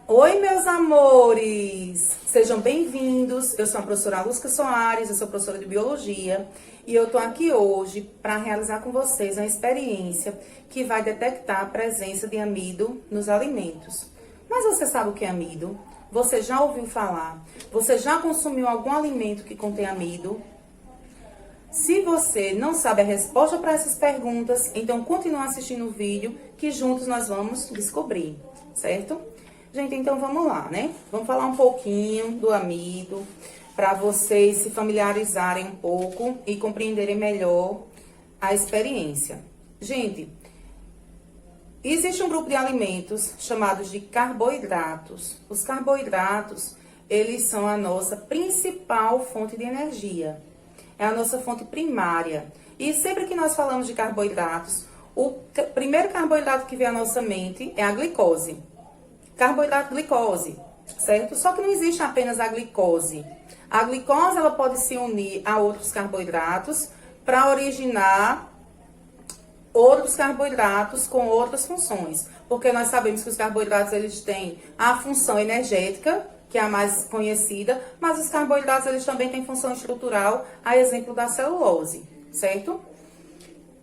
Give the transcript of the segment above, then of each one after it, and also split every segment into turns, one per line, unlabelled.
Oi, meus amores! Sejam bem-vindos. Eu sou a professora Lúcia Soares, eu sou professora de Biologia e eu tô aqui hoje para realizar com vocês uma experiência que vai detectar a presença de amido nos alimentos. Mas você sabe o que é amido? Você já ouviu falar? Você já consumiu algum alimento que contém amido? Se você não sabe a resposta para essas perguntas, então continue assistindo o vídeo que juntos nós vamos descobrir, certo? Gente, então vamos lá, né? Vamos falar um pouquinho do amido, para vocês se familiarizarem um pouco e compreenderem melhor a experiência. Gente, existe um grupo de alimentos chamados de carboidratos. Os carboidratos, eles são a nossa principal fonte de energia. É a nossa fonte primária. E sempre que nós falamos de carboidratos, o primeiro carboidrato que vem à nossa mente é a glicose. Carboidrato, glicose, certo? Só que não existe apenas a glicose. A glicose, ela pode se unir a outros carboidratos para originar outros carboidratos com outras funções. Porque nós sabemos que os carboidratos, eles têm a função energética, que é a mais conhecida, mas os carboidratos, eles também têm função estrutural, a exemplo da celulose, certo?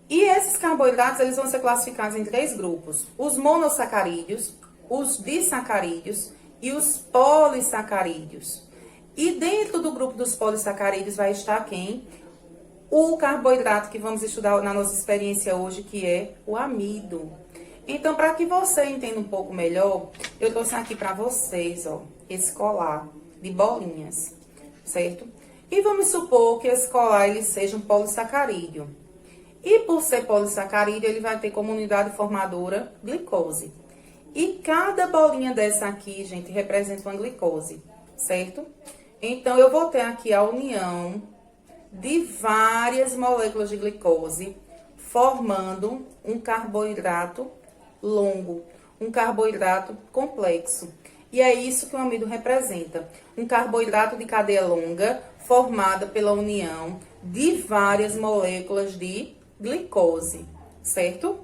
E esses carboidratos, eles vão ser classificados em 3 grupos. Os monossacarídeos, os disacarídeos e os polissacarídeos. E dentro do grupo dos polissacarídeos vai estar quem? O carboidrato que vamos estudar na nossa experiência hoje, que é o amido. Então, para que você entenda um pouco melhor, eu trouxe aqui para vocês, ó, esse colar de bolinhas, certo? E vamos supor que esse colar ele seja um polissacarídeo. E por ser polissacarídeo, ele vai ter como unidade formadora glicose. E cada bolinha dessa aqui, gente, representa uma glicose, certo? Então, eu vou ter aqui a união de várias moléculas de glicose, formando um carboidrato longo, um carboidrato complexo. E é isso que o amido representa, um carboidrato de cadeia longa, formada pela união de várias moléculas de glicose, certo?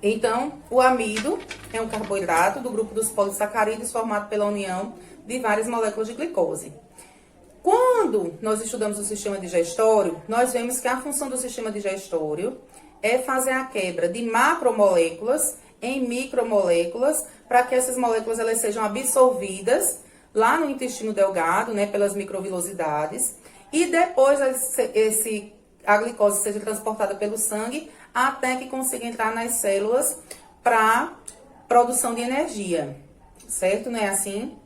Então, o amido é um carboidrato do grupo dos polissacarídeos formado pela união de várias moléculas de glicose. Quando nós estudamos o sistema digestório, nós vemos que a função do sistema digestório é fazer a quebra de macromoléculas em micromoléculas para que essas moléculas elas sejam absorvidas lá no intestino delgado, né, pelas microvilosidades, e depois a glicose seja transportada pelo sangue até que consiga entrar nas células para produção de energia, certo? Não é assim?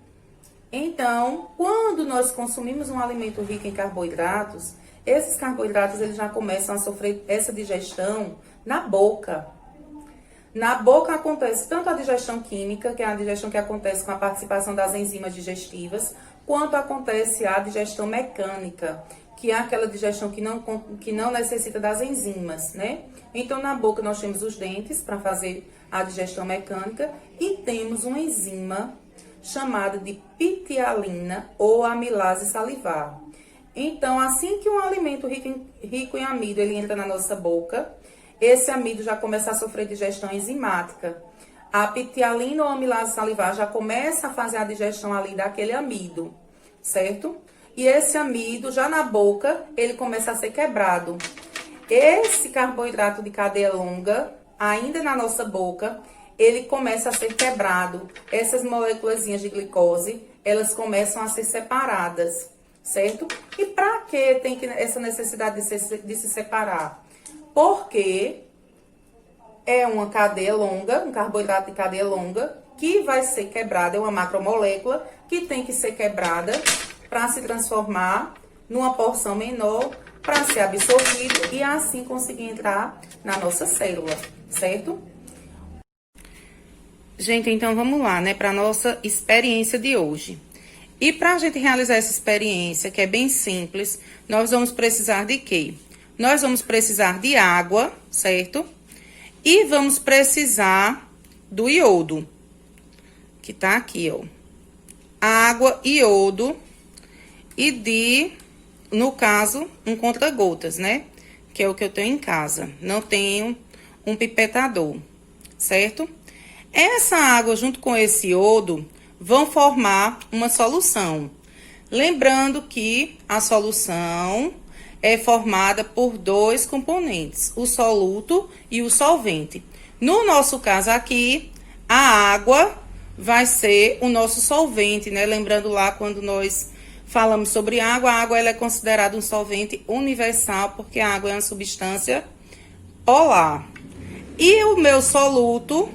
Então, quando nós consumimos um alimento rico em carboidratos, esses carboidratos eles já começam a sofrer essa digestão na boca. Na boca acontece tanto a digestão química, que é a digestão que acontece com a participação das enzimas digestivas, quanto acontece a digestão mecânica, que é aquela digestão que não necessita das enzimas, né? Então, na boca nós temos os dentes para fazer a digestão mecânica e temos uma enzima chamada de pitialina ou amilase salivar. Então, assim que um alimento rico em amido ele entra na nossa boca, esse amido já começa a sofrer digestão enzimática. A pitialina ou amilase salivar já começa a fazer a digestão ali daquele amido, certo? E esse amido, já na boca, ele começa a ser quebrado. Esse carboidrato de cadeia longa, ainda na nossa boca, ele começa a ser quebrado. Essas moléculas de glicose, elas começam a ser separadas, certo? E para que tem essa necessidade de se separar? Porque é uma cadeia longa, um carboidrato de cadeia longa, que vai ser quebrada, é uma macromolécula que tem que ser quebrada para se transformar numa porção menor, para ser absorvido e assim conseguir entrar na nossa célula, certo? Gente, então vamos lá, né, para nossa experiência de hoje. E para a gente realizar essa experiência, que é bem simples, nós vamos precisar de quê? Nós vamos precisar de água, certo? E vamos precisar do iodo, que tá aqui, ó. Água, iodo e no caso, um contra-gotas, né? Que é o que eu tenho em casa. Não tenho um pipetador, certo? Essa água junto com esse iodo vão formar uma solução. Lembrando que a solução é formada por dois componentes, o soluto e o solvente. No nosso caso aqui, a água vai ser o nosso solvente, né? Lembrando lá quando nós falamos sobre água, a água ela é considerada um solvente universal, porque a água é uma substância polar. E o meu soluto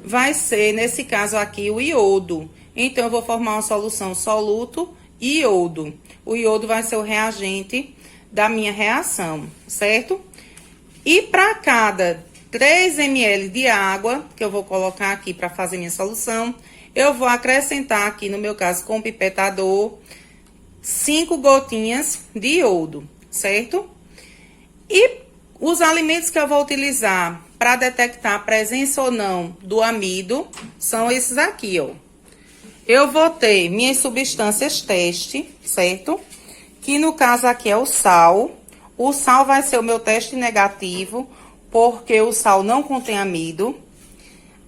vai ser, nesse caso aqui, o iodo. Então, eu vou formar uma solução soluto e iodo. O iodo vai ser o reagente da minha reação, certo? E para cada 3 ml de água, que eu vou colocar aqui para fazer minha solução, eu vou acrescentar aqui, no meu caso, com o pipetador, 5 gotinhas de iodo, certo? E os alimentos que eu vou utilizar para detectar a presença ou não do amido são esses aqui, ó. Eu vou ter minhas substâncias teste, certo? Que no caso aqui é o sal. O sal vai ser o meu teste negativo, porque o sal não contém amido.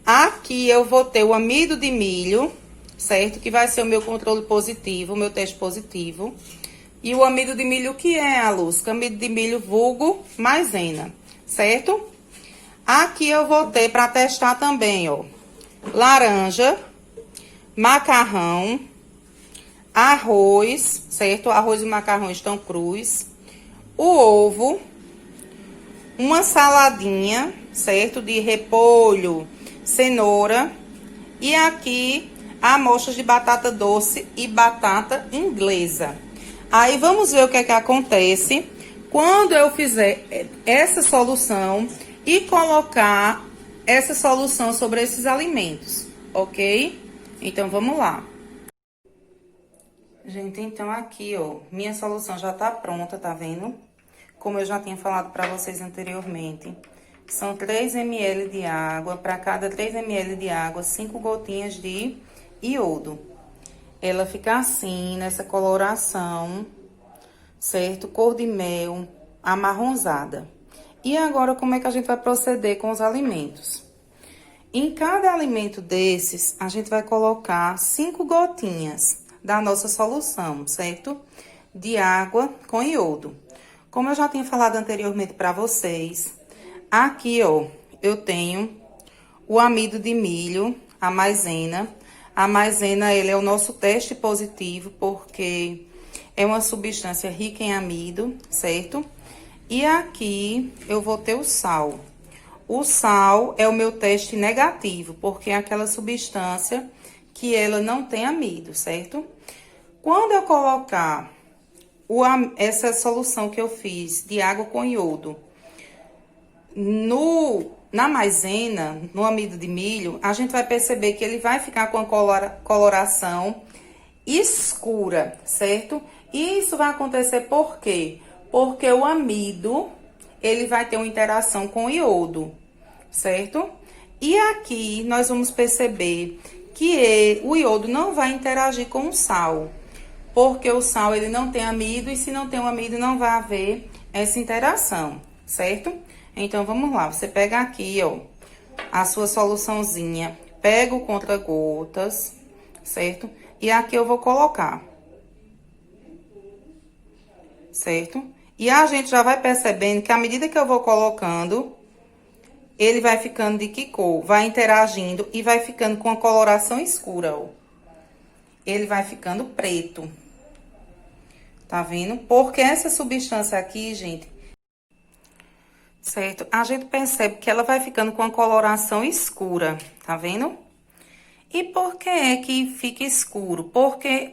Aqui eu vou ter o amido de milho, certo? Que vai ser o meu controle positivo, o meu teste positivo. E o amido de milho, o que é, a luz? Amido de milho vulgo maisena, certo? Aqui eu vou ter para testar também, ó, laranja, macarrão, arroz, certo? Arroz e macarrão estão crus. O ovo, uma saladinha, certo? De repolho, cenoura. E aqui, amostras de batata doce e batata inglesa. Aí, vamos ver o que é que acontece quando eu fizer essa solução e colocar essa solução sobre esses alimentos, ok? Então, vamos lá. Gente, então aqui, ó, minha solução já tá pronta, tá vendo? Como eu já tinha falado pra vocês anteriormente, são 3 ml de água, para cada 3 ml de água, 5 gotinhas de iodo. Ela fica assim, nessa coloração, certo? Cor de mel, amarronzada. E agora, como é que a gente vai proceder com os alimentos? Em cada alimento desses, a gente vai colocar 5 gotinhas da nossa solução, certo? De água com iodo. Como eu já tinha falado anteriormente para vocês, aqui, ó, eu tenho o amido de milho, a maisena. A maisena, ele é o nosso teste positivo, porque é uma substância rica em amido, certo? E aqui eu vou ter o sal. O sal é o meu teste negativo, porque é aquela substância que ela não tem amido, certo? Quando eu colocar essa solução que eu fiz de água com iodo na maisena, no amido de milho, a gente vai perceber que ele vai ficar com a coloração escura, certo? E isso vai acontecer por quê? Porque o amido, ele vai ter uma interação com o iodo, certo? E aqui nós vamos perceber que o iodo não vai interagir com o sal, porque o sal ele não tem amido, e se não tem o amido não vai haver essa interação, certo? Então, vamos lá, você pega aqui, ó, a sua soluçãozinha, pega o contra-gotas, certo? E aqui eu vou colocar, certo? E a gente já vai percebendo que à medida que eu vou colocando, ele vai ficando de que cor? Vai interagindo e vai ficando com a coloração escura, ó. Ele vai ficando preto. Tá vendo? Porque essa substância aqui, gente, certo? A gente percebe que ela vai ficando com a coloração escura, tá vendo? E por que é que fica escuro? Porque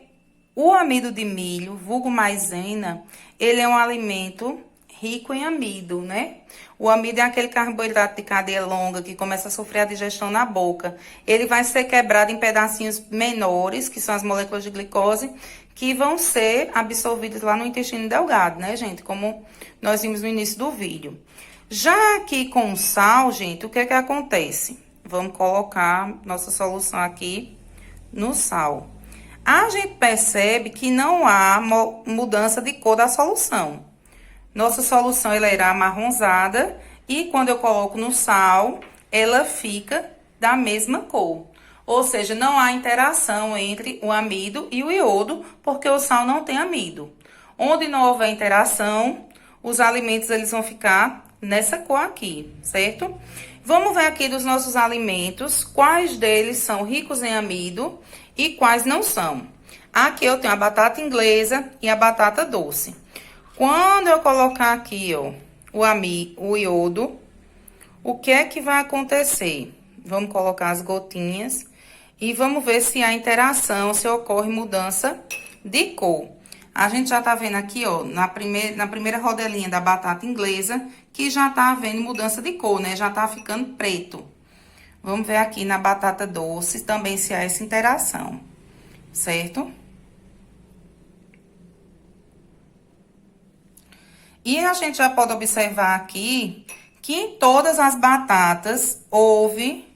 o amido de milho, vulgo maisena, ele é um alimento rico em amido, né? O amido é aquele carboidrato de cadeia longa que começa a sofrer a digestão na boca. Ele vai ser quebrado em pedacinhos menores, que são as moléculas de glicose, que vão ser absorvidas lá no intestino delgado, né, gente? Como nós vimos no início do vídeo. Já aqui com o sal, gente, o que é que acontece? Vamos colocar nossa solução aqui no sal. A gente percebe que não há mudança de cor da solução. Nossa solução, ela irá amarronzada, e quando eu coloco no sal, ela fica da mesma cor. Ou seja, não há interação entre o amido e o iodo, porque o sal não tem amido. Onde não houver interação, os alimentos eles vão ficar nessa cor aqui, certo? Vamos ver aqui dos nossos alimentos, quais deles são ricos em amido e quais não são. Aqui eu tenho a batata inglesa e a batata doce. Quando eu colocar aqui, ó, o iodo, o que é que vai acontecer? Vamos colocar as gotinhas e vamos ver se há interação, se ocorre mudança de cor. A gente já tá vendo aqui, ó, na primeira rodelinha da batata inglesa, que já tá havendo mudança de cor, né? Já tá ficando preto. Vamos ver aqui na batata doce também se há essa interação, certo? E a gente já pode observar aqui que em todas as batatas houve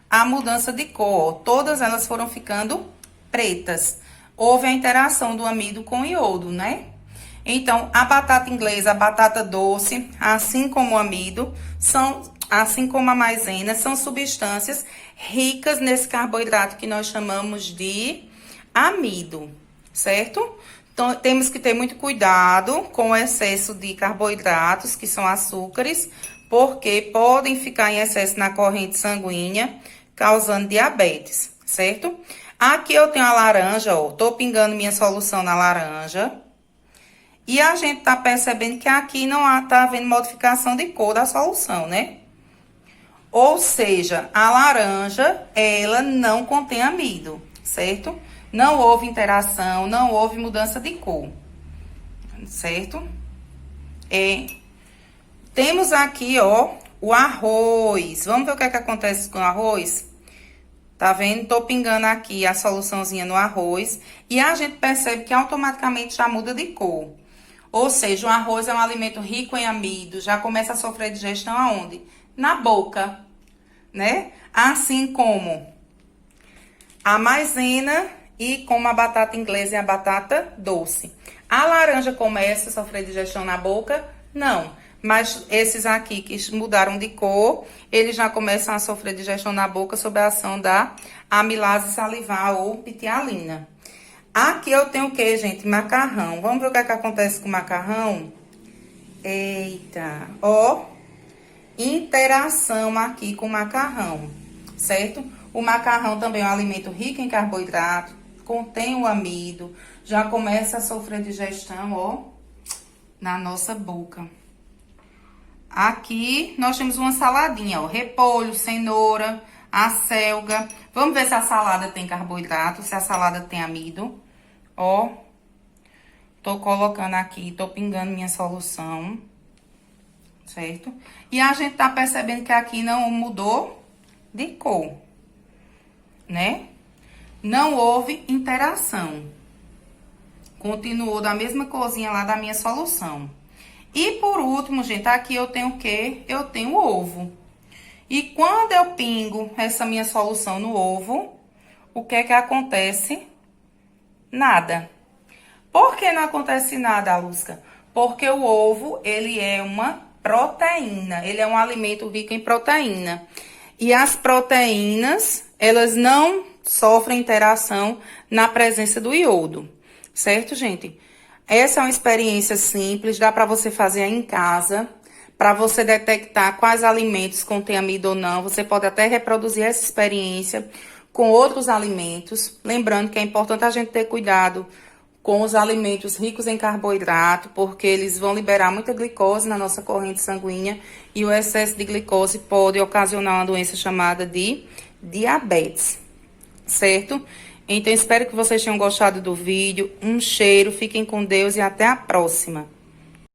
a mudança de cor. Todas elas foram ficando pretas. Houve a interação do amido com o iodo, né? Então, a batata inglesa, a batata doce, assim como o amido, assim como a maisena, são substâncias ricas nesse carboidrato que nós chamamos de amido, certo? Então, temos que ter muito cuidado com o excesso de carboidratos, que são açúcares, porque podem ficar em excesso na corrente sanguínea, causando diabetes, certo? Aqui eu tenho a laranja, ó, tô pingando minha solução na laranja. E a gente tá percebendo que aqui não tá havendo modificação de cor da solução, né? Ou seja, a laranja, ela não contém amido, certo? Não houve interação, não houve mudança de cor, certo? Temos aqui, ó, o arroz. Vamos ver o que é que acontece com o arroz? Tá vendo? Tô pingando aqui a soluçãozinha no arroz e a gente percebe que automaticamente já muda de cor. Ou seja, o arroz é um alimento rico em amido, já começa a sofrer digestão aonde? Na boca, né? Assim como a maisena e como a batata inglesa e a batata doce. A laranja começa a sofrer digestão na boca? Não. Mas esses aqui que mudaram de cor, eles já começam a sofrer digestão na boca sob a ação da amilase salivar ou pitialina. Aqui eu tenho o que, gente? Macarrão. Vamos ver o que é que acontece com o macarrão? Eita, ó, interação aqui com o macarrão, certo? O macarrão também é um alimento rico em carboidrato, contém o amido, já começa a sofrer digestão, ó, na nossa boca. Aqui nós temos uma saladinha, ó, repolho, cenoura, acelga. Vamos ver se a salada tem carboidrato, se a salada tem amido. Ó, tô colocando aqui, tô pingando minha solução, certo? E a gente tá percebendo que aqui não mudou de cor, né? Não houve interação. Continuou da mesma corzinha lá da minha solução. E por último, gente, aqui eu tenho o quê? Eu tenho ovo. E quando eu pingo essa minha solução no ovo, o que é que acontece? Nada. Por que não acontece nada, Alusca? Porque o ovo, ele é uma proteína, ele é um alimento rico em proteína. E as proteínas, elas não sofrem interação na presença do iodo, certo, gente? Essa é uma experiência simples, dá para você fazer aí em casa, para você detectar quais alimentos contêm amido ou não. Você pode até reproduzir essa experiência com outros alimentos. Lembrando que é importante a gente ter cuidado com os alimentos ricos em carboidrato, porque eles vão liberar muita glicose na nossa corrente sanguínea e o excesso de glicose pode ocasionar uma doença chamada de diabetes, certo? Então, espero que vocês tenham gostado do vídeo. Um cheiro, fiquem com Deus e até a próxima!